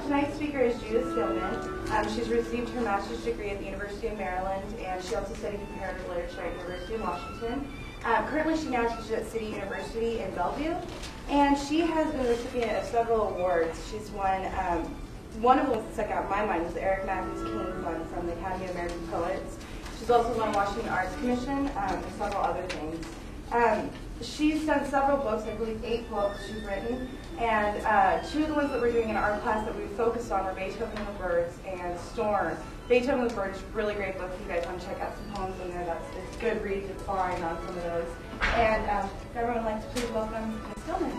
Tonight's speaker is Judith Gilman. She's received her master's degree at the University of Maryland, and she also studied comparative literature at the University of Washington. Currently, she now teaches at City University in Bellevue, and she has been a recipient of several awards. She's won, one of them that stuck out in my mind was the Eric Mathews King Fund from the Academy of American Poets. She's also won Washington Arts Commission and several other things. She's done several books, I believe 8 books she's written, and 2 of the ones that we're doing in our class that we focused on were Beethoven and the Birds and Storm. Beethoven and the Birds is a really great book. If you guys want to check out some poems in there, it's a good read to find on some of those. And if everyone would like to please welcome Ms. Gilman.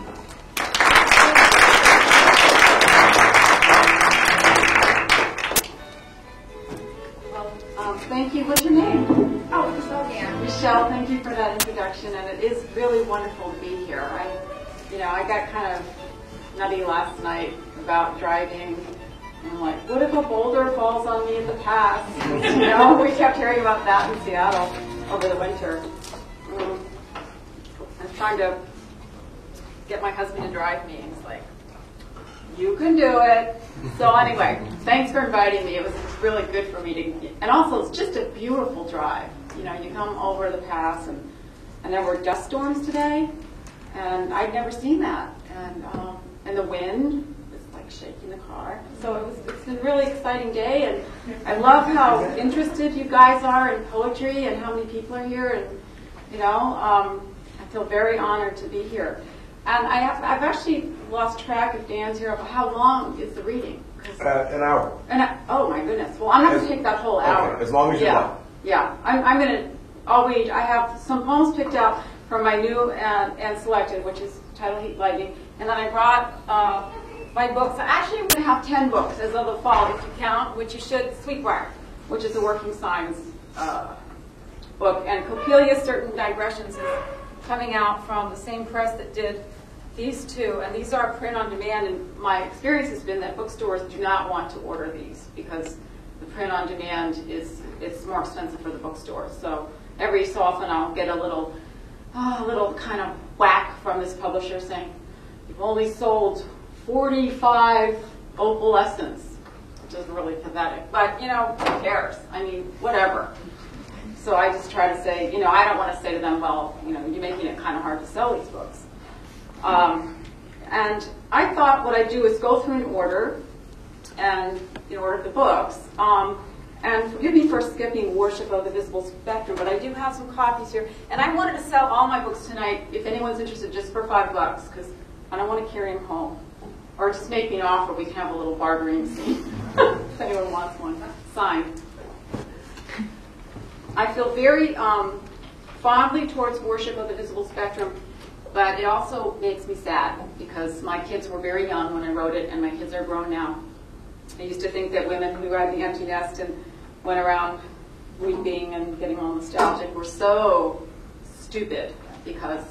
Thank you. What's your name? Oh, Michelle Gann. Michelle, thank you for that introduction, and it is really wonderful to be here. I got kind of nutty last night about driving. And I'm like, what if a boulder falls on me in the pass? We kept hearing about that in Seattle over the winter. I was trying to get my husband to drive me, and he's like, you can do it. So anyway, thanks for inviting me. It was really good for me to, and also it's just a beautiful drive. You come over the pass, and there were dust storms today, and I'd never seen that. And the wind was like shaking the car. So it's been a really exciting day, and I love how interested you guys are in poetry and how many people are here, and I feel very honored to be here. And I've actually lost track if Dan's here. How long is the reading? An hour. Oh my goodness. Well, I'm not going to take that whole hour. Okay, as long as you want. Yeah, I'm going to. I'll read. I have some poems picked out from my new and selected, which is titled Heat Lightning. And then I brought my books. Actually, I'm going to have 10 books as of the fall, if you count, which you should. Sweetbriar, which is a working science book, and Coppelius Certain Digressions is coming out from the same press that did these 2, and these are print on demand, and my experience has been that bookstores do not want to order these because the print on demand it's more expensive for the bookstores. So every so often I'll get a little kind of whack from this publisher saying, you've only sold 45 opalescents, which is really pathetic. But, who cares? I mean, whatever. So I just try to say, I don't want to say to them, well, you're making it kind of hard to sell these books. And I thought what I'd do is go through an order, and in order of the books. And forgive me for skipping Worship of the Visible Spectrum, but I do have some copies here. And I wanted to sell all my books tonight, if anyone's interested, just for $5, because I don't want to carry them home. Or just make me an offer. We can have a little bartering scene, if anyone wants one. Signed. I feel very fondly towards Worship of the Visible Spectrum, but it also makes me sad because my kids were very young when I wrote it, and my kids are grown now. I used to think that women who had the empty nest and went around weeping and getting all nostalgic were so stupid because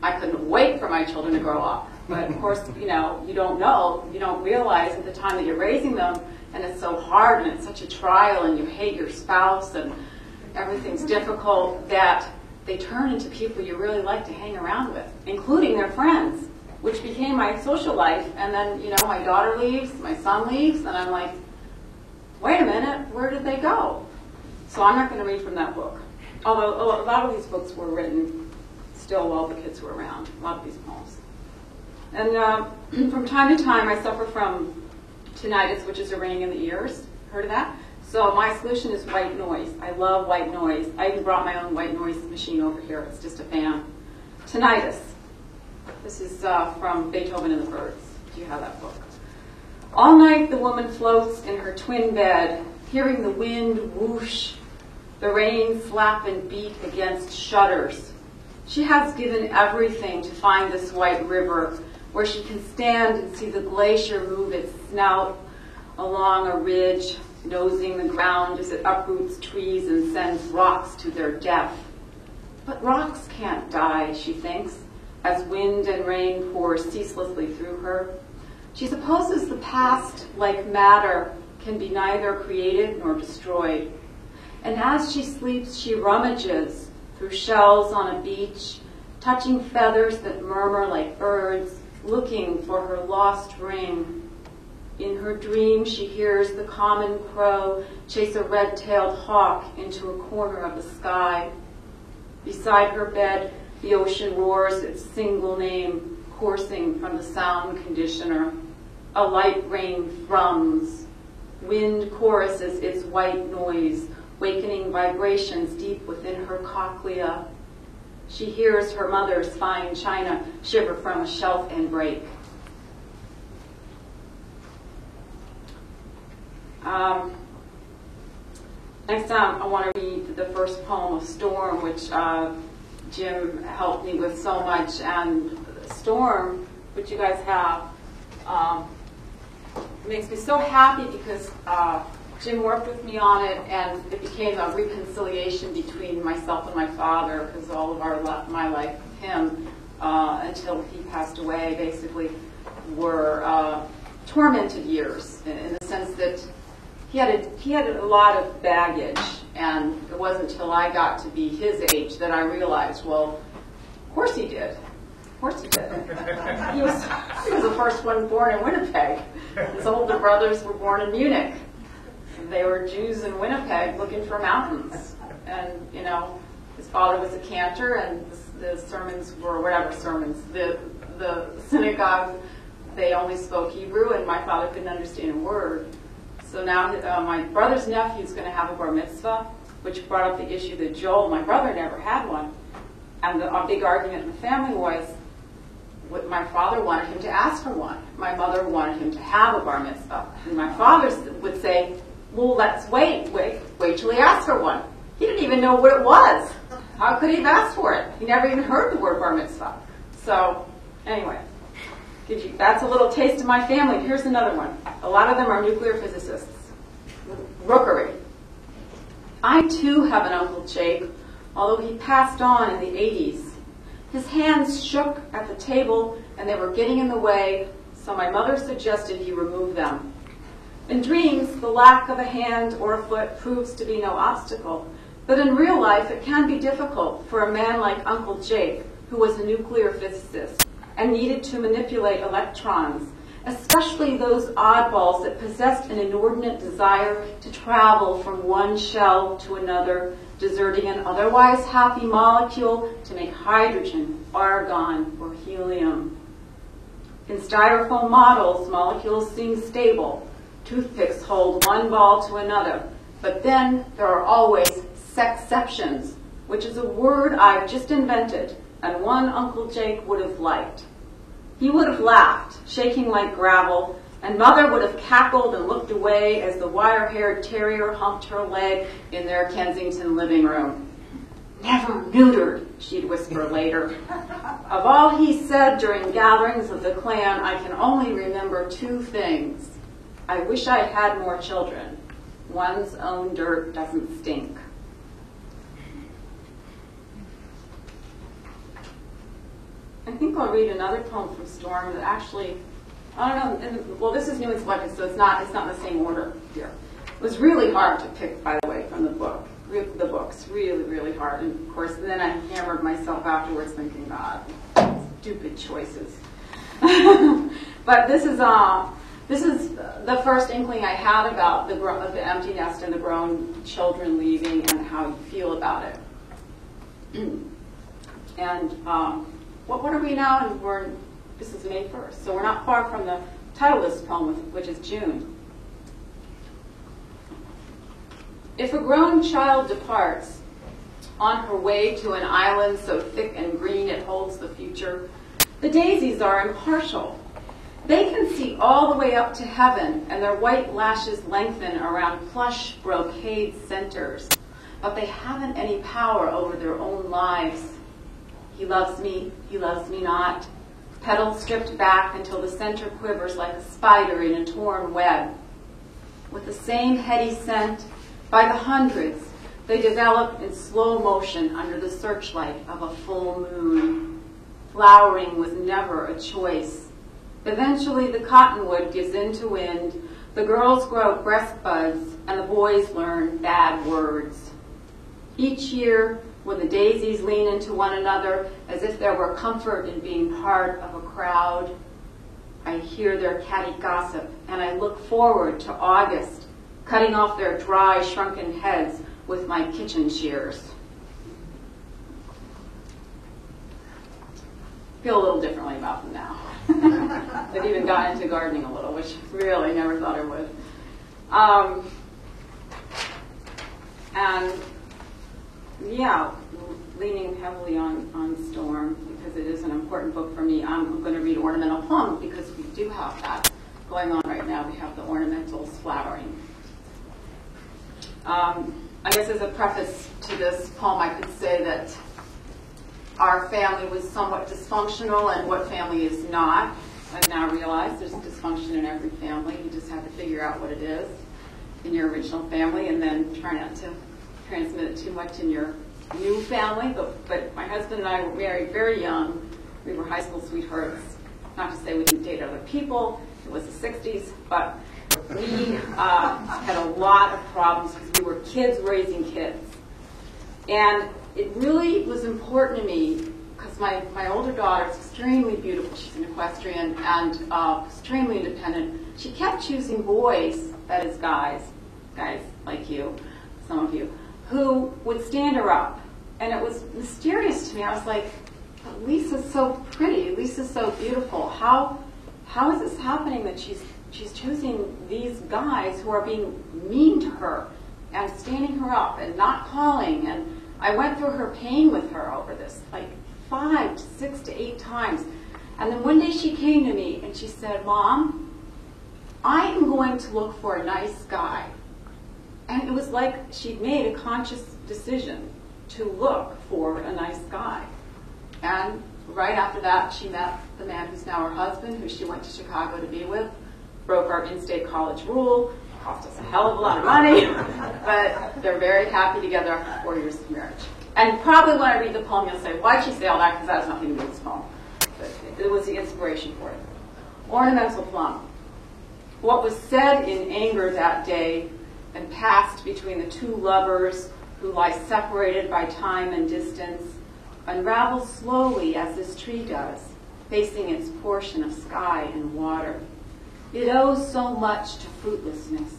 I couldn't wait for my children to grow up. But of course, you don't know, you don't realize at the time that you're raising them, and it's so hard and it's such a trial, and you hate your spouse and everything's difficult, that they turn into people you really like to hang around with, including their friends, which became my social life. And then, my daughter leaves, my son leaves, and I'm like, wait a minute, where did they go? So I'm not going to read from that book. Although a lot of these books were written still while the kids were around, a lot of these poems. And from time to time, I suffer from tinnitus, which is a ringing in the ears. Heard of that? So my solution is white noise. I love white noise. I even brought my own white noise machine over here. It's just a fan. Tinnitus. This is from Beethoven and the Birds. Do you have that book? All night the woman floats in her twin bed, hearing the wind whoosh, the rain slap and beat against shutters. She has given everything to find this white river where she can stand and see the glacier move its snout along a ridge, nosing the ground as it uproots trees and sends rocks to their death. But rocks can't die, she thinks, as wind and rain pour ceaselessly through her. She supposes the past, like matter, can be neither created nor destroyed. And as she sleeps, she rummages through shells on a beach, touching feathers that murmur like birds, looking for her lost ring. In her dream, she hears the common crow chase a red-tailed hawk into a corner of the sky. Beside her bed, the ocean roars its single name, coursing from the sound conditioner. A light rain thrums. Wind choruses its white noise, wakening vibrations deep within her cochlea. She hears her mother's fine china shiver from a shelf and break. Next time, I want to read the first poem of Storm, which Jim helped me with so much. And Storm, which you guys have, makes me so happy because Jim worked with me on it, and it became a reconciliation between myself and my father, because all of my life with him, until he passed away, basically, were tormented years, in the sense that he had a lot of baggage, and it wasn't until I got to be his age that I realized, well, of course he did. Of course he did. He was the first one born in Winnipeg. His older brothers were born in Munich. They were Jews in Winnipeg looking for mountains. And, you know, his father was a cantor, and the sermons were, whatever sermons, the synagogue, they only spoke Hebrew, and my father couldn't understand a word. So now my brother's nephew's going to have a bar mitzvah, which brought up the issue that Joel, my brother, never had one. And a big argument in the family was, my father wanted him to ask for one. My mother wanted him to have a bar mitzvah. And my father would say, well, let's wait till he asks for one. He didn't even know what it was. How could he have asked for it? He never even heard the word bar mitzvah. So, anyway, that's a little taste of my family. Here's another one. A lot of them are nuclear physicists. Rookery. I, too, have an Uncle Jake, although he passed on in the 80s. His hands shook at the table, and they were getting in the way, so my mother suggested he remove them. In dreams, the lack of a hand or a foot proves to be no obstacle, but in real life it can be difficult for a man like Uncle Jake, who was a nuclear physicist and needed to manipulate electrons, especially those oddballs that possessed an inordinate desire to travel from one shell to another, deserting an otherwise happy molecule to make hydrogen, argon, or helium. In styrofoam models, molecules seem stable. Toothpicks hold one ball to another, but then there are always sexceptions, which is a word I've just invented, and one Uncle Jake would have liked. He would have laughed, shaking like gravel, and Mother would have cackled and looked away as the wire-haired terrier humped her leg in their Kensington living room. Never neutered, she'd whisper later. Of all he said during gatherings of the clan, I can only remember two things. I wish I'd had more children. One's own dirt doesn't stink. I think I'll read another poem from Storm that actually, I don't know, well, this is new and selected, so it's not in the same order here. It was really hard to pick, by the way, from the books, really, really hard. And of course, then I hammered myself afterwards thinking, God, stupid choices. But this is the first inkling I had about the empty nest and the grown children leaving and how you feel about it. And what are we now? And this is May 1st, so we're not far from the title of this poem, which is June. If a grown child departs on her way to an island so thick and green it holds the future, the daisies are impartial. They can see all the way up to heaven, and their white lashes lengthen around plush brocade centers, but they haven't any power over their own lives. He loves me not. Petals stripped back until the center quivers like a spider in a torn web. With the same heady scent, by the hundreds, they develop in slow motion under the searchlight of a full moon. Flowering was never a choice. Eventually, the cottonwood gives in to wind, The girls grow breast buds, and the boys learn bad words. Each year, when the daisies lean into one another as if there were comfort in being part of a crowd, I hear their catty gossip, and I look forward to August, cutting off their dry, shrunken heads with my kitchen shears. Feel a little differently about them now. I've even gotten into gardening a little, which really never thought I would. And yeah, leaning heavily on Storm because it is an important book for me. I'm going to read Ornamental Plum because we do have that going on right now. We have the ornamentals flowering. I guess as a preface to this poem, I could say that our family was somewhat dysfunctional, and what family is not. I've now realized there's dysfunction in every family. You just have to figure out what it is in your original family and then try not to transmit it too much in your new family. But my husband and I were married very young. We were high school sweethearts. Not to say we didn't date other people. It was the 60s. But we had a lot of problems because we were kids raising kids. And it really was important to me because my older daughter is extremely beautiful. She's an equestrian and extremely independent. She kept choosing boys, that is guys like you, some of you, who would stand her up. And it was mysterious to me. I was like, Lisa's so pretty. Lisa's so beautiful. How is this happening that she's choosing these guys who are being mean to her and standing her up and not calling? And I went through her pain with her over this, like 5 to 6 to 8 times. And then one day she came to me and she said, Mom, I am going to look for a nice guy. And it was like she'd made a conscious decision to look for a nice guy. And right after that, she met the man who's now her husband, who she went to Chicago to be with, broke our in-state college rule, cost us a hell of a lot of money, but they're very happy together after 4 years of marriage. And probably when I read the poem, you'll say, why'd she say all that? Because that has nothing to do with this poem. But it was the inspiration for it. Ornamental Plum. What was said in anger that day and passed between the two lovers who lie separated by time and distance unravels slowly as this tree does, facing its portion of sky and water. It owes so much to fruitlessness,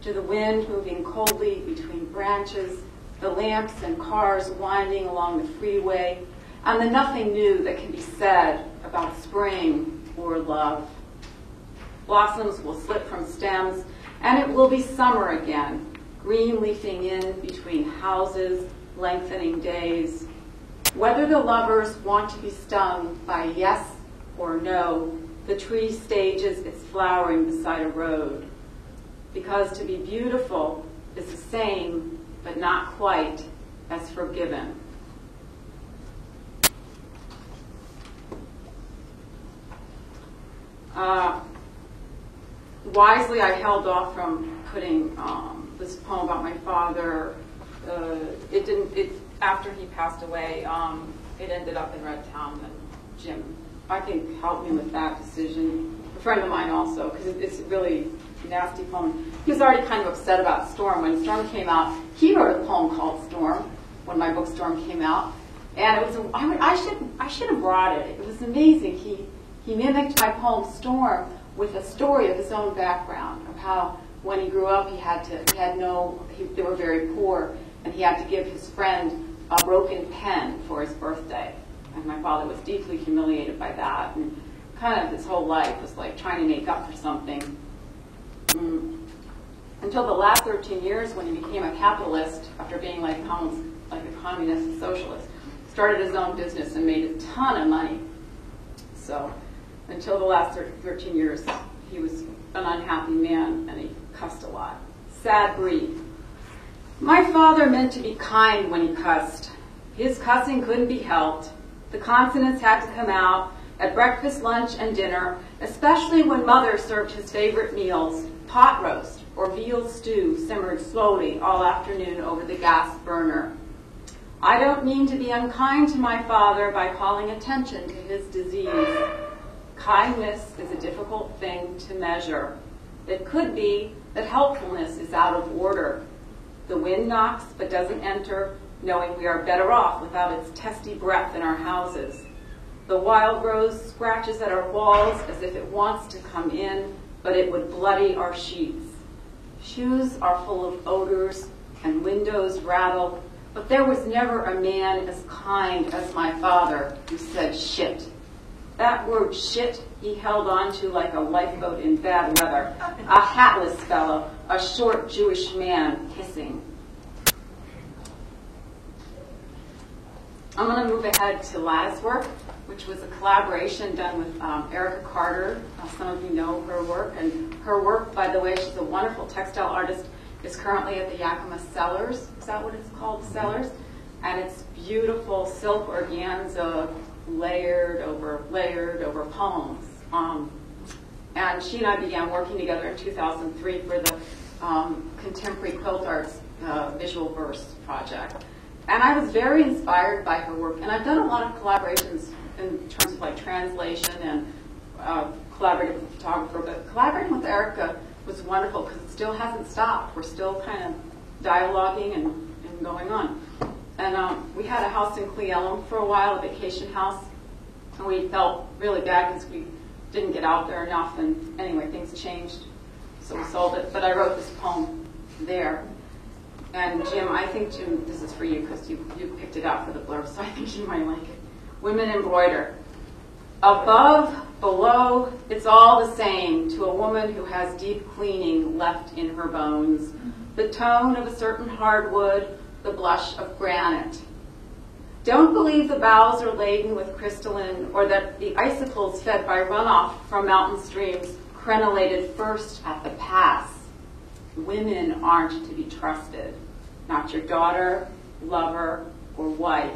to the wind moving coldly between branches, the lamps and cars winding along the freeway, and the nothing new that can be said about spring or love. Blossoms will slip from stems, and it will be summer again, green leafing in between houses, lengthening days. Whether the lovers want to be stung by yes or no, the tree stages its flowering beside a road. Because to be beautiful is the same, but not quite, as forgiven. Wisely, I held off from putting this poem about my father. After he passed away, it ended up in Red Town, and Jim, I think, helped me with that decision. A friend of mine also, because it's a really nasty poem. He was already kind of upset about Storm. When Storm came out, he wrote a poem called Storm when my book Storm came out. And it was I should have brought it. It was amazing. He mimicked my poem Storm with a story of his own background, of how when he grew up they were very poor, and he had to give his friend a broken pen for his birthday. And my father was deeply humiliated by that, and kind of his whole life was like trying to make up for something. Until the last 13 years, when he became a capitalist, after being like almost like a communist and socialist, started his own business and made a ton of money. So until the last 13 years, he was an unhappy man, and he cussed a lot. Sad breed. My father meant to be kind when he cussed. His cussing couldn't be helped. The consonants had to come out at breakfast, lunch, and dinner, especially when Mother served his favorite meals, pot roast or veal stew simmered slowly all afternoon over the gas burner. I don't mean to be unkind to my father by calling attention to his disease. Kindness is a difficult thing to measure. It could be that helpfulness is out of order. The wind knocks but doesn't enter, knowing we are better off without its testy breath in our houses. The wild rose scratches at our walls as if it wants to come in, but it would bloody our sheets. Shoes are full of odors and windows rattle, but there was never a man as kind as my father who said shit. That word shit he held on to like a lifeboat in bad weather, a hatless fellow, a short Jewish man hissing. I'm going to move ahead to Laz work, which was a collaboration done with Erica Carter. Some of you know her work. And her work, by the way, she's a wonderful textile artist, is currently at the Yakima Cellars. Is that what it's called, Cellars? And it's beautiful silk organza layered over poems. And she and I began working together in 2003 for the Contemporary Quilt Arts Visual Verse project. And I was very inspired by her work. And I've done a lot of collaborations in terms of like translation and collaborating with a photographer. But collaborating with Erica was wonderful because it still hasn't stopped. We're still kind of dialoguing and going on. And we had a house in Cle Elum for a while, a vacation house. And we felt really bad because we didn't get out there enough. And anyway, things changed. So we sold it. But I wrote this poem there. And Jim, I think, Jim, this is for you because you picked it out for the blurb, so I think you might like it. Women embroider. Above, below, it's all the same to a woman who has deep cleaning left in her bones. The tone of a certain hardwood, the blush of granite. Don't believe the boughs are laden with crystalline or that the icicles fed by runoff from mountain streams crenellated first at the pass. Women aren't to be trusted, not your daughter, lover, or wife.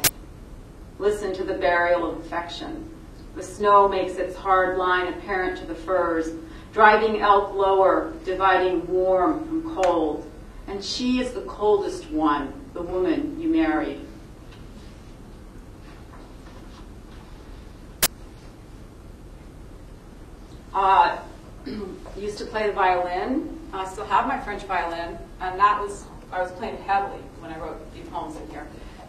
Listen to the burial of affection. The snow makes its hard line apparent to the firs, driving elk lower, dividing warm from cold. And she is the coldest one, the woman you married. Used to play the violin. I still have my French violin, and I was playing it heavily when I wrote the poems in here.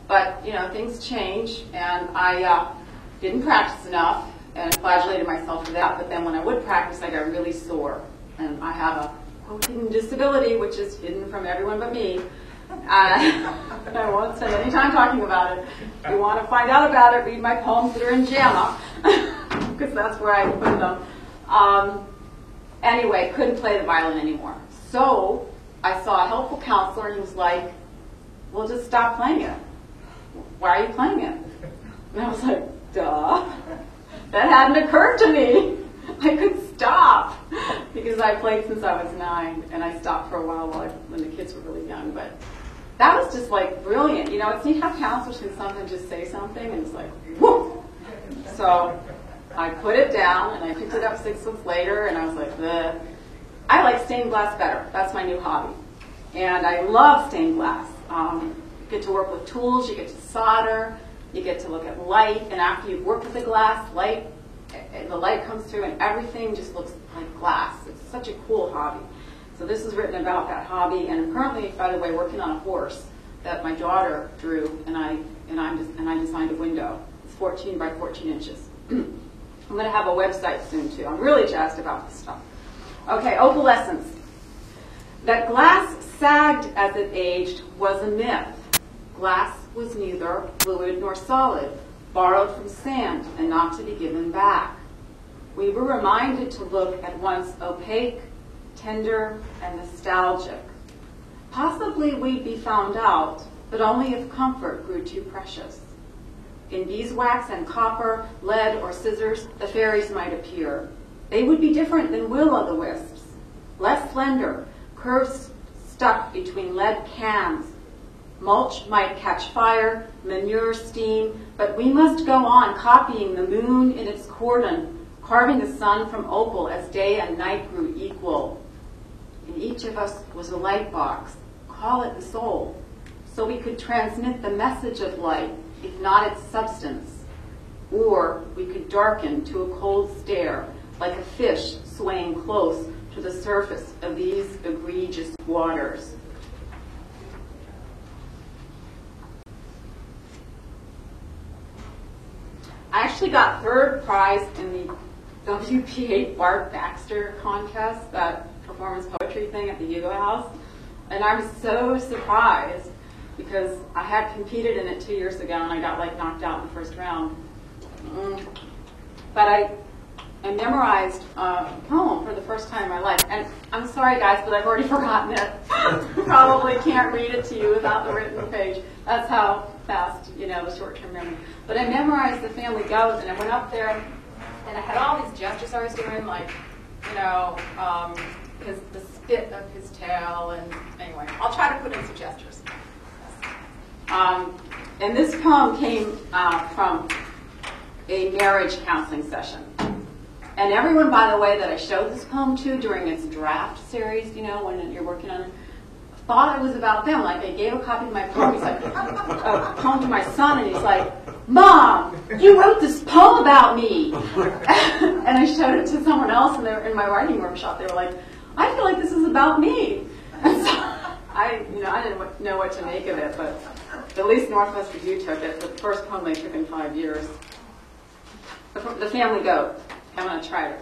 But, you know, things change, and I didn't practice enough, and flagellated myself for that. But then when I would practice, I got really sore. And I have a, quote, hidden disability, which is hidden from everyone but me. I won't spend any time talking about it. If you want to find out about it, read my poems that are in JAMA, because that's where I put them. Anyway, couldn't play the violin anymore. So I saw a helpful counselor, and he was like, well, just stop playing it. Why are you playing it? And I was like, duh. That hadn't occurred to me. I could stop because I played since I was 9, and I stopped for a while when the kids were really young. But that was just like brilliant. You know, it's neat how counselors can sometimes just say something, and it's like, whoop. So I put it down, and I picked it up 6 months later, and I was like, bleh. I like stained glass better. That's my new hobby. And I love stained glass. You get to work with tools, you get to solder, you get to look at light, and after you've worked with the glass, the light comes through and everything just looks like glass. It's such a cool hobby. So this is written about that hobby, and I'm currently, by the way, working on a horse that my daughter drew, and I designed a window. It's 14 by 14 inches. I'm going to have a website soon, too. I'm really jazzed about this stuff. Okay, opalescence. That glass sagged as it aged was a myth. Glass was neither fluid nor solid, borrowed from sand and not to be given back. We were reminded to look at once opaque, tender, and nostalgic. Possibly we'd be found out, but only if comfort grew too precious. In beeswax and copper, lead, or scissors, the fairies might appear. They would be different than will-o'-the-wisps, less slender, curves stuck between lead cans. Mulch might catch fire, manure steam, but we must go on copying the moon in its cordon, carving the sun from opal as day and night grew equal. In each of us was a light box, call it the soul, so we could transmit the message of light, if not its substance. Or we could darken to a cold stare, like a fish swaying close to the surface of these egregious waters. I actually got third prize in the WPA Bart Baxter contest, that performance poetry thing at the Hugo House. And I was so surprised because I had competed in it 2 years ago and I got knocked out in the first round. But I memorized a poem for the first time in my life. And I'm sorry guys, but I've already forgotten it. Probably can't read it to you without the written page. That's how fast, the short-term memory. But I memorized The Family Goes, and I went up there and I had all these gestures I was doing, the spit of his tail, and anyway, I'll try to put in some gestures. And this poem came from a marriage counseling session. And everyone, by the way, that I showed this poem to during its draft series, when you're working on it, thought it was about them. I gave a copy of my poem. He's like, a poem to my son, and he's like, "Mom, you wrote this poem about me." And I showed it to someone else, and they were in my writing workshop. They were like, "I feel like this is about me." And so I didn't know what to make of it, but at least Northwest Review took it. The first poem they took in 5 years. The Family Goat. I'm going to try it.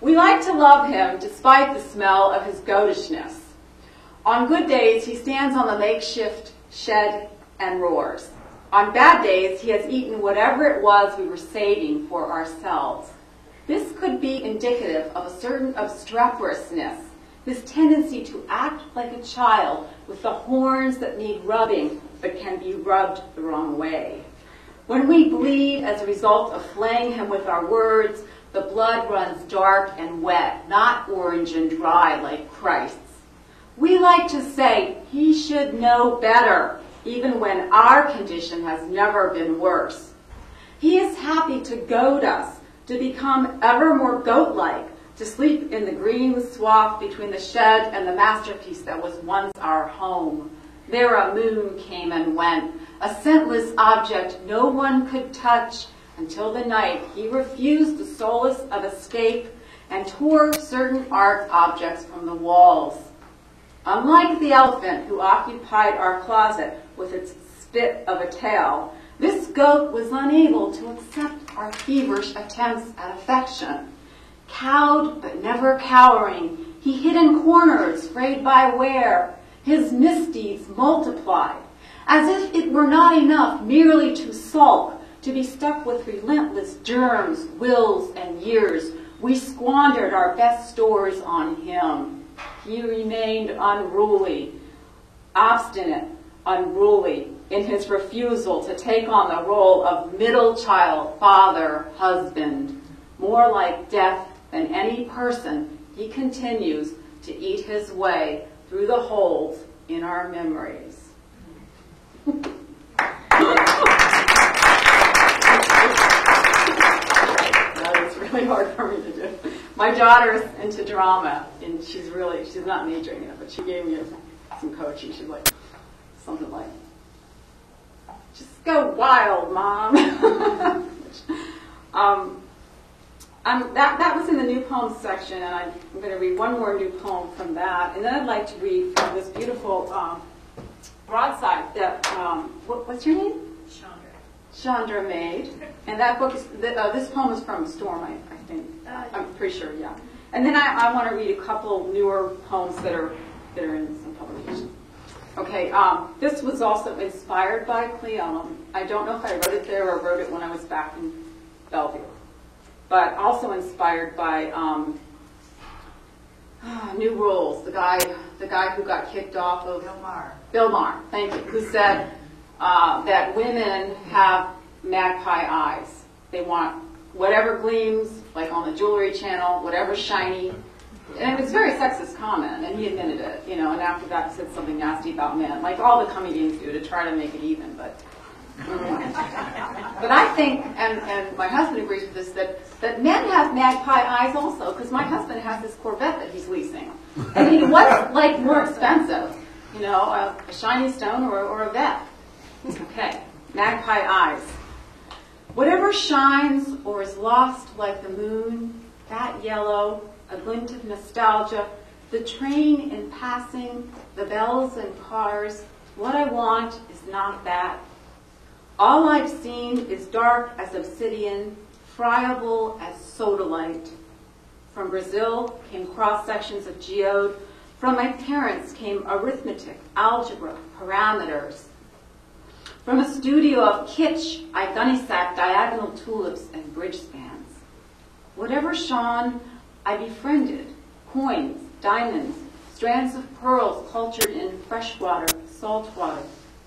We like to love him despite the smell of his goatishness. On good days, he stands on the makeshift shed and roars. On bad days, he has eaten whatever it was we were saving for ourselves. This could be indicative of a certain obstreperousness, this tendency to act like a child with the horns that need rubbing but can be rubbed the wrong way. When we bleed as a result of flaying him with our words, the blood runs dark and wet, not orange and dry like Christ's. We like to say, he should know better, even when our condition has never been worse. He is happy to goad us, to become ever more goat-like, to sleep in the green swath between the shed and the masterpiece that was once our home. There a moon came and went, a scentless object no one could touch, until the night he refused the solace of escape and tore certain art objects from the walls. Unlike the elephant who occupied our closet with its spit of a tail, this goat was unable to accept our feverish attempts at affection. Cowed but never cowering, he hid in corners, frayed by wear. His misdeeds multiplied. As if it were not enough merely to sulk, to be stuck with relentless germs, wills, and years, we squandered our best stores on him. He remained unruly, obstinate, unruly in his refusal to take on the role of middle child, father, husband. More like death than any person, he continues to eat his way through the holes in our memories. That is really hard for me to do. My daughter's into drama, and she's not majoring in it, but she gave me some coaching. She's like, something like, "Just go wild, Mom." That was in the new poems section, and I'm going to read one more new poem from that, and then I'd like to read from this beautiful broadside that, what's your name? Chandra made. And that book is, this poem is from Storm, I think. I'm pretty sure, yeah. And then I want to read a couple newer poems that are in some publications. Okay, this was also inspired by Cleellum. I don't know if I wrote it there or wrote it when I was back in Bellevue. But also inspired by New Rules, the guy who got kicked off of Bill Maher, thank you, who said that women have magpie eyes. They want whatever gleams, like on the Jewelry Channel, whatever shiny. And it was a very sexist comment, and he admitted it, and after that said something nasty about men, like all the comedians do to try to make it even, but I think, and my husband agrees with this, that men have magpie eyes also, because my husband has this Corvette that he's leasing. And what's more expensive? A shiny stone or a vet? Okay, magpie eyes. Whatever shines or is lost like the moon, that yellow, a glint of nostalgia, the train in passing, the bells and cars. What I want is not that. All I've seen is dark as obsidian, friable as sodalite. From Brazil came cross-sections of geode. From my parents came arithmetic, algebra, parameters. From a studio of kitsch, I gunny-sacked diagonal tulips and bridge spans. Whatever shone, I befriended. Coins, diamonds, strands of pearls cultured in freshwater, saltwater.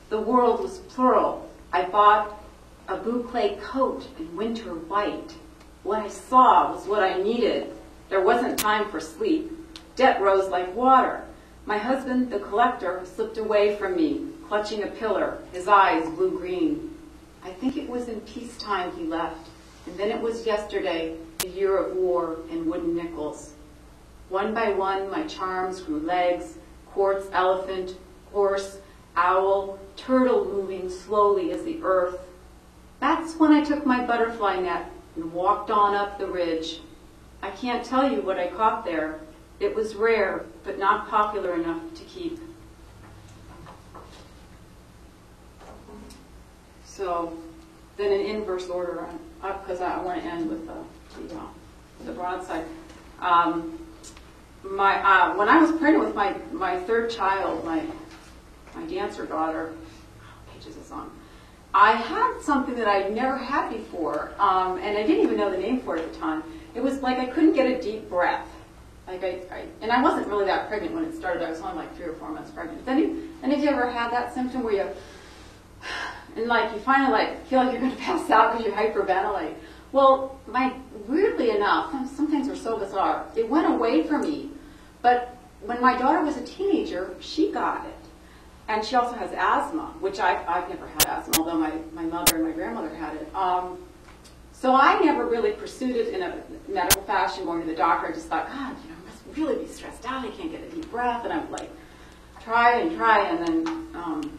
The world was plural. I bought a boucle coat in winter white. What I saw was what I needed. There wasn't time for sleep. Debt rose like water. My husband, the collector, slipped away from me, clutching a pillar, his eyes blue-green. I think it was in peacetime he left, and then it was yesterday, the year of war and wooden nickels. One by one, my charms grew legs, quartz elephant, horse, owl, turtle moving slowly as the earth. That's when I took my butterfly net and walked on up the ridge. I can't tell you what I caught there. It was rare, but not popular enough to keep. So, then in inverse order, because I want to end with the broadside. When I was pregnant with my third child, my dancer daughter, pages of song, I had something that I'd never had before, and I didn't even know the name for it at the time. It was like I couldn't get a deep breath. Like and I wasn't really that pregnant when it started. I was only like 3 or 4 months pregnant. Any of you ever had that symptom where you finally feel like you're going to pass out because you hyperventilate? Well, weirdly enough, some things are so bizarre. It went away from me, but when my daughter was a teenager, she got it. And she also has asthma, which I've never had asthma, although my mother and my grandmother had it. So I never really pursued it in a medical fashion, going to the doctor. I just thought, God, I must really be stressed out. I can't get a deep breath. And I would try, and then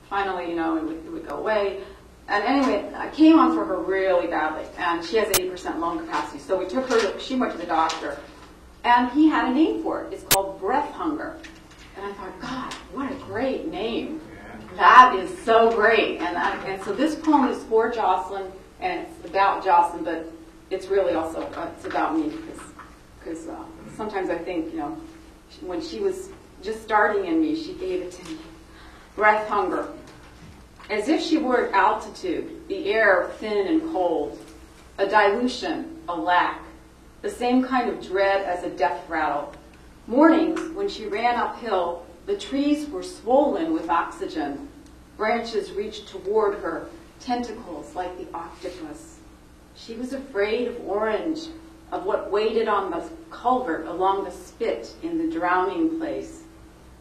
finally, it would go away. And anyway, I came on for her really badly, and she has 80% lung capacity. So we took her, she went to the doctor, and he had a name for it. It's called breath hunger. And I thought, God, what a great name. That is so great. And so this poem is for Jocelyn, and it's about Jocelyn, but it's really also, it's about me, because sometimes I think, when she was just starting in me, she gave it to me. Breath hunger. As if she were at altitude, the air thin and cold, a dilution, a lack, the same kind of dread as a death rattle. Mornings, when she ran uphill, the trees were swollen with oxygen. Branches reached toward her, tentacles like the octopus. She was afraid of orange, of what waited on the culvert along the spit in the drowning place.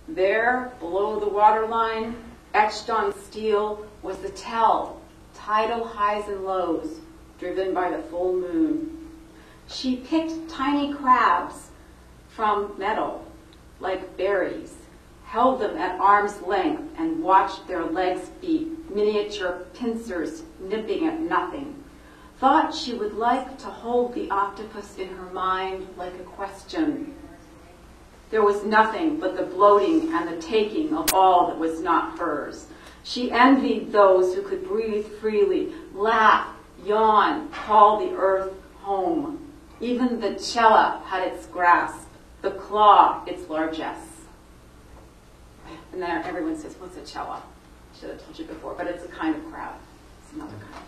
There, below the waterline, etched on steel, was the tell, tidal highs and lows, driven by the full moon. She picked tiny crabs from metal, like berries, held them at arm's length and watched their legs beat, miniature pincers nipping at nothing. Thought she would like to hold the octopus in her mind like a question. There was nothing but the bloating and the taking of all that was not hers. She envied those who could breathe freely, laugh, yawn, call the earth home. Even the cella had its grasp, the claw its largesse. And then everyone says, what's a cella? I should have told you before, but it's a kind of crab. It's another kind.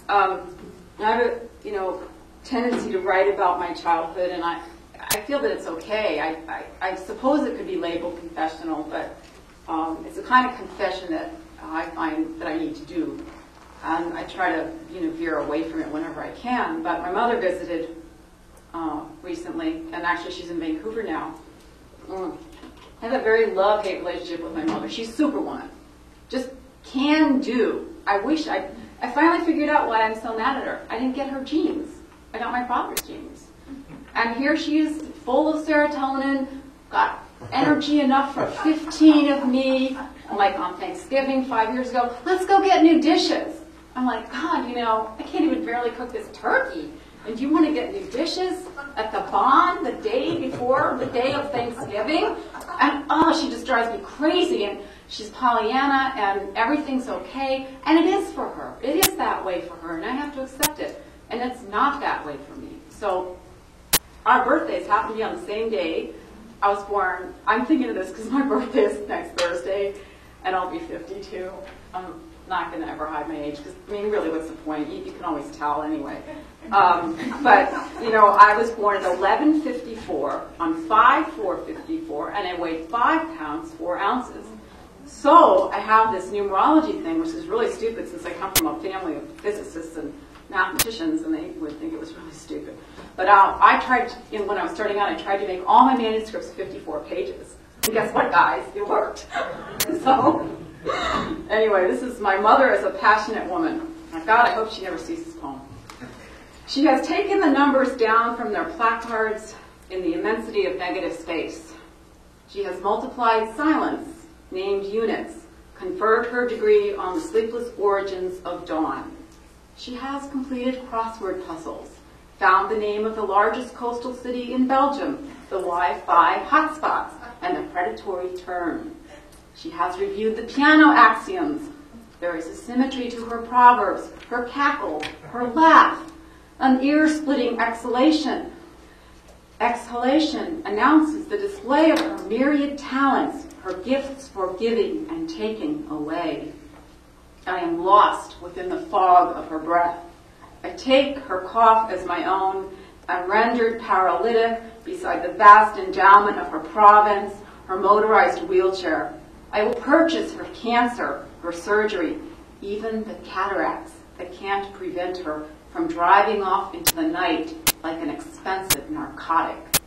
I have a tendency to write about my childhood, and I feel that it's okay. I suppose it could be labeled confessional, but it's a kind of confession that I find that I need to do. And I try to veer away from it whenever I can. But my mother visited recently, and actually she's in Vancouver now. I have a very love-hate relationship with my mother. She's Superwoman. Just can do. I finally figured out why I'm so mad at her. I didn't get her genes. I got my father's genes. And here she is, full of serotonin, got energy enough for 15 of me. I'm like, on Thanksgiving 5 years ago, let's go get new dishes. I'm like, God, I can't even barely cook this turkey. And do you want to get new dishes at the Bon the day before the day of Thanksgiving? And she just drives me crazy. And she's Pollyanna, and everything's okay. And it is for her. It is that way for her, and I have to accept it. And it's not that way for me. So our birthdays happen to be on the same day. I was born, I'm thinking of this because my birthday is next Thursday, and I'll be 52. I'm not going to ever hide my age because, I mean, really, what's the point? You can always tell anyway. But, you know, I was born at 11:54 on 5/4/54, and I weighed 5 pounds 4 ounces. So I have this numerology thing, which is really stupid since I come from a family of physicists and mathematicians, and they would think it was really stupid. But I tried, when I was starting out, I tried to make all my manuscripts 54 pages. And guess what, guys? It worked. So, anyway, this is my mother as a passionate woman. My God, I hope she never sees this poem. She has taken the numbers down from their placards in the immensity of negative space. She has multiplied silence, named units, conferred her degree on the sleepless origins of dawn. She has completed crossword puzzles, found the name of the largest coastal city in Belgium, the Wi-Fi hotspots, and the predatory term. She has reviewed the piano axioms. There is a symmetry to her proverbs, her cackle, her laugh, an ear-splitting exhalation. Exhalation announces the display of her myriad talents, her gifts for giving and taking away. I am lost within the fog of her breath. I take her cough as my own. I'm rendered paralytic beside the vast endowment of her province, her motorized wheelchair. I will purchase her cancer, her surgery, even the cataracts that can't prevent her from driving off into the night like an expensive narcotic.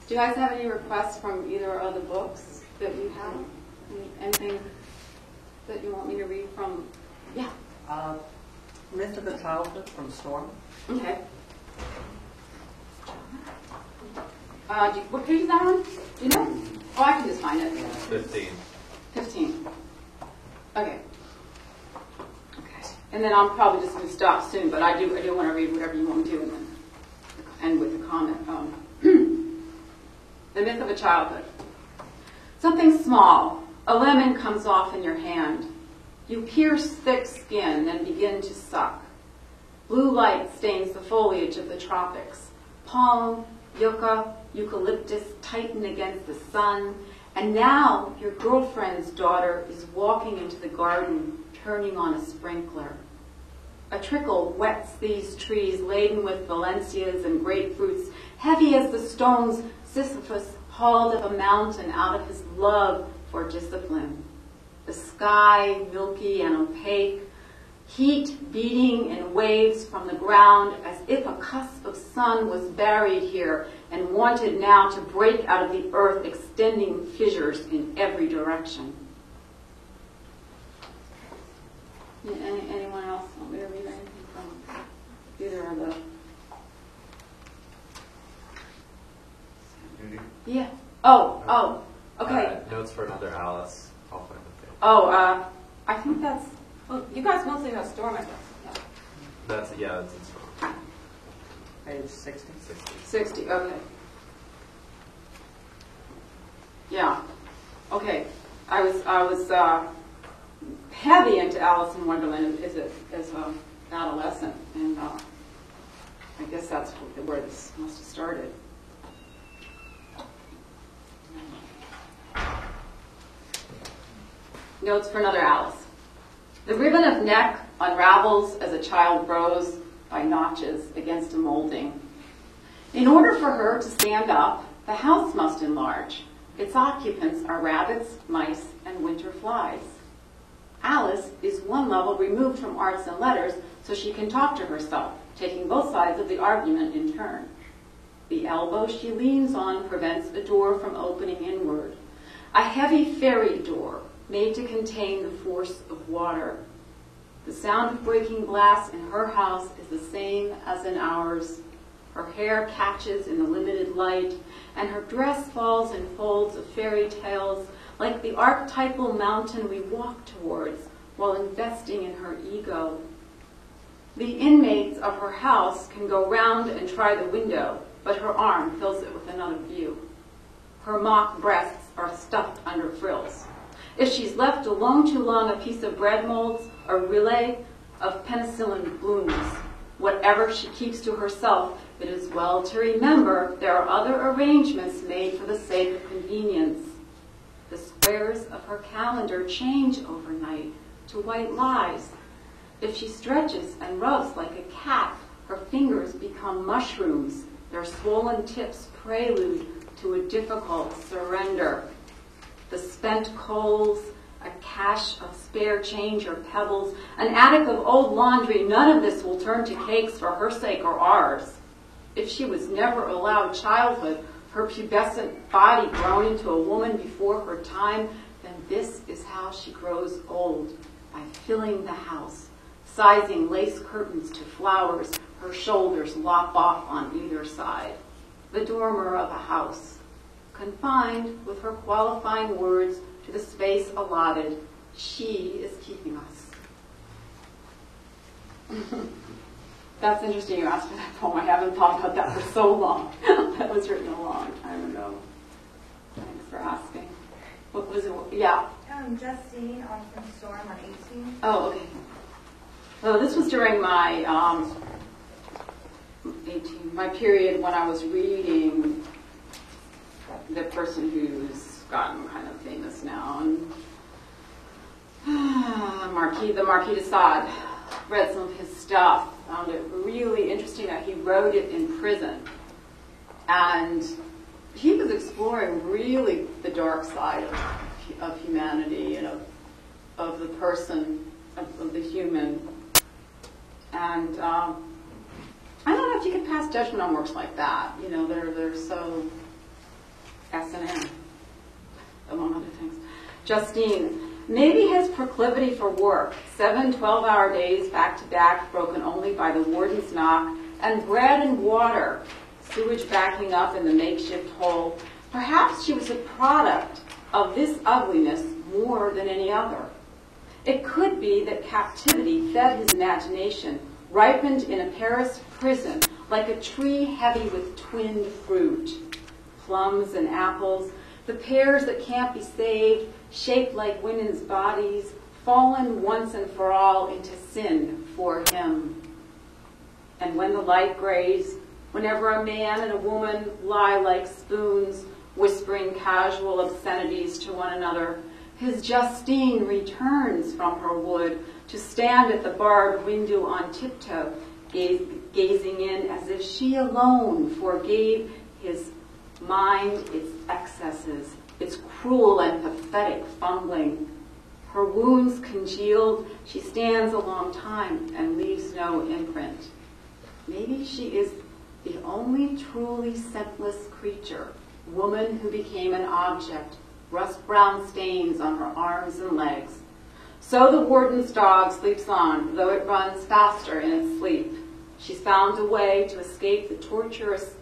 Do you guys have any requests from either of the books that you have? Anything that you want me to read from? Yeah. Myth of the Childhood from Storm. Okay. What page is that on? Do you know? Oh, I can just find it. 15. 15. Okay. Okay. And then I'm probably just going to stop soon, but I do want to read whatever you want me to, and then end with a comment. The Myth of a Childhood. Something small, a lemon comes off in your hand. You pierce thick skin and begin to suck. Blue light stains the foliage of the tropics. Palm, yucca, eucalyptus tighten against the sun, and now your girlfriend's daughter is walking into the garden, turning on a sprinkler. A trickle wets these trees laden with Valencias and grapefruits, heavy as the stones Sisyphus hauled up a mountain out of his love for discipline. The sky, milky and opaque, heat beating in waves from the ground as if a cusp of sun was buried here and wanted now to break out of the earth, extending fissures in every direction. Anyone else want me to read anything from either of the... Yeah. Oh, okay. Notes for Another Alice. I'll find the page. Oh, I think that's... Well, you guys mostly know Storm, I guess. Yeah. That's in Storm. Page 60. 60, okay. Yeah. Okay. I was heavy into Alice in Wonderland as an adolescent, and I guess that's where this must have started. Notes for Another Alice. The ribbon of neck unravels as a child grows by notches against a molding. In order for her to stand up, the house must enlarge. Its occupants are rabbits, mice, and winter flies. Alice is one level removed from arts and letters, so she can talk to herself, taking both sides of the argument in turn. The elbow she leans on prevents a door from opening inward. A heavy ferry door made to contain the force of water. The sound of breaking glass in her house is the same as in ours. Her hair catches in the limited light, and her dress falls in folds of fairy tales, like the archetypal mountain we walk towards, while investing in her ego. The inmates of her house can go round and try the window, but her arm fills it with another view. Her mock breasts are stuffed under frills. If she's left alone too long, a piece of bread molds, a relay of penicillin blooms. Whatever she keeps to herself, it is well to remember there are other arrangements made for the sake of convenience. The squares of her calendar change overnight to white lies. If she stretches and rubs like a cat, her fingers become mushrooms, their swollen tips prelude to a difficult surrender. The spent coals, a cache of spare change or pebbles, an attic of old laundry, none of this will turn to cakes for her sake or ours. If she was never allowed childhood, her pubescent body grown into a woman before her time, then this is how she grows old, by filling the house, sizing lace curtains to flowers, her shoulders lop off on either side. The dormer of a house, confined with her qualifying words to the space allotted, she is keeping us. That's interesting you asked for that poem. I haven't thought about that for so long. That was written a long time ago. Thanks for asking. What was it? Yeah. Justine from Storm on 18. Oh, okay. So this was during my my period when I was reading the person who's gotten kind of famous now, and the Marquis de Sade. Read some of his stuff. Found it really interesting that he wrote it in prison, and he was exploring really the dark side of humanity and of the person, of the human. And I don't know if you can pass judgment on works like that. You know, they're so S&M, among other things. Justine, maybe his proclivity for work, 7 12-hour days back-to-back, broken only by the warden's knock, and bread and water, sewage backing up in the makeshift hole. Perhaps she was a product of this ugliness more than any other. It could be that captivity fed his imagination, ripened in a Paris prison like a tree heavy with twinned fruit. Plums and apples, the pears that can't be saved, shaped like women's bodies, fallen once and for all into sin for him. And when the light grays, whenever a man and a woman lie like spoons, whispering casual obscenities to one another, his Justine returns from her wood to stand at the barred window on tiptoe, gazing in as if she alone forgave his mind its excesses, its cruel and pathetic fumbling. Her wounds congealed, she stands a long time and leaves no imprint. Maybe she is the only truly scentless creature, woman who became an object, rust-brown stains on her arms and legs. So the warden's dog sleeps on, though it runs faster in its sleep. She's found a way to escape the torturous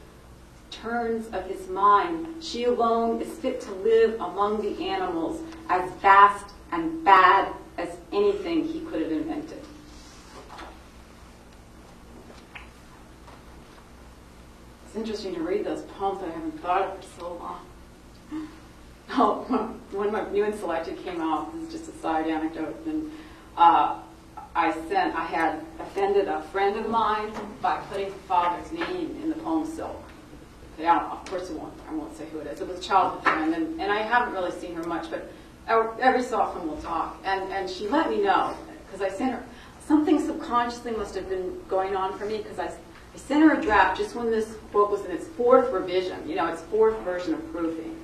turns of his mind. She alone is fit to live among the animals, as vast and bad as anything he could have invented. It's interesting to read those poems that I haven't thought of for so long. Oh, when my New and Selected came out, this is just a side anecdote, and I had offended a friend of mine by putting her father's name in the poem Silk. Yeah, of course I won't say who it is. It was a childhood friend, and I haven't really seen her much, but every so often we'll talk. And she let me know, because I sent her, something subconsciously must have been going on for me, because I sent her a draft just when this book was in its 4th revision, its 4th version of proofing.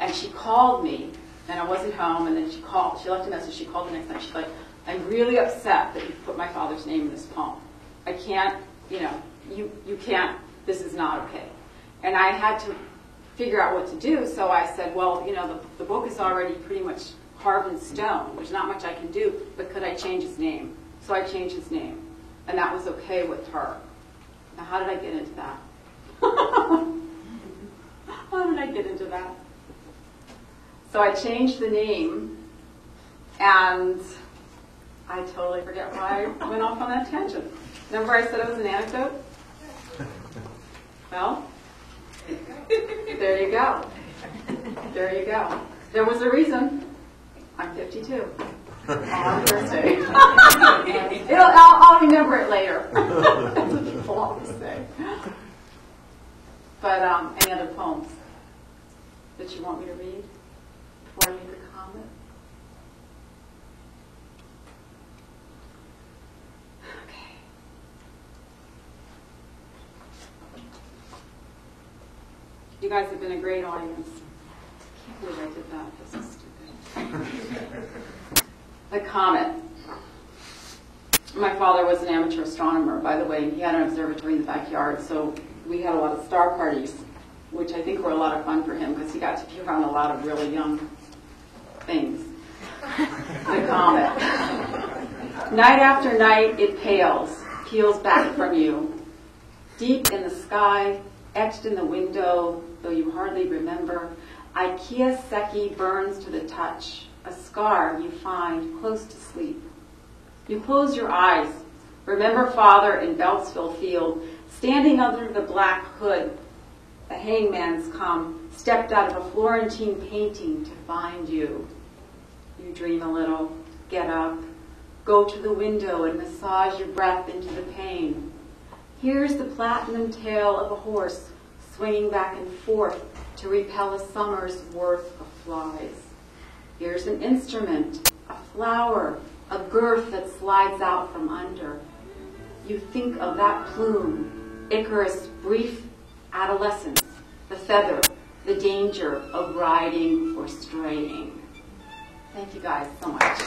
And she called me, and I wasn't home, and then she left a message, she called the next night, she's like, I'm really upset that you put my father's name in this poem. I can't, you can't, this is not okay. And I had to figure out what to do, so I said, well, the book is already pretty much carved in stone. There's not much I can do, but could I change his name? So I changed his name, and that was okay with her. Now, how did I get into that? How did I get into that? So I changed the name, and I totally forget why I went off on that tangent. Remember I said it was an anecdote? Well, there you go. There you go. There was a reason. I'm 52 on Thursday. I'll remember it later. That's what people always say. But any other poems that you want me to read before I make a comment? Okay. You guys have been a great audience. I can't believe I did that. This is stupid. The comet. My father was an amateur astronomer, by the way, and he had an observatory in the backyard, so we had a lot of star parties, which I think were a lot of fun for him because he got to be around a lot of really young things. The comet. Night after night, it peels back from you. Deep in the sky, etched in the window, though you hardly remember, Ikea Seki burns to the touch, a scar you find close to sleep. You close your eyes. Remember father in Beltsville Field, standing under the black hood. The hangman's come, stepped out of a Florentine painting to find you. You dream a little, get up, go to the window and massage your breath into the pane. Here's the platinum tail of a horse swinging back and forth to repel a summer's worth of flies. Here's an instrument, a flower, a girth that slides out from under. You think of that plume, Icarus' brief adolescence, the feather, the danger of riding or straying. Thank you guys so much.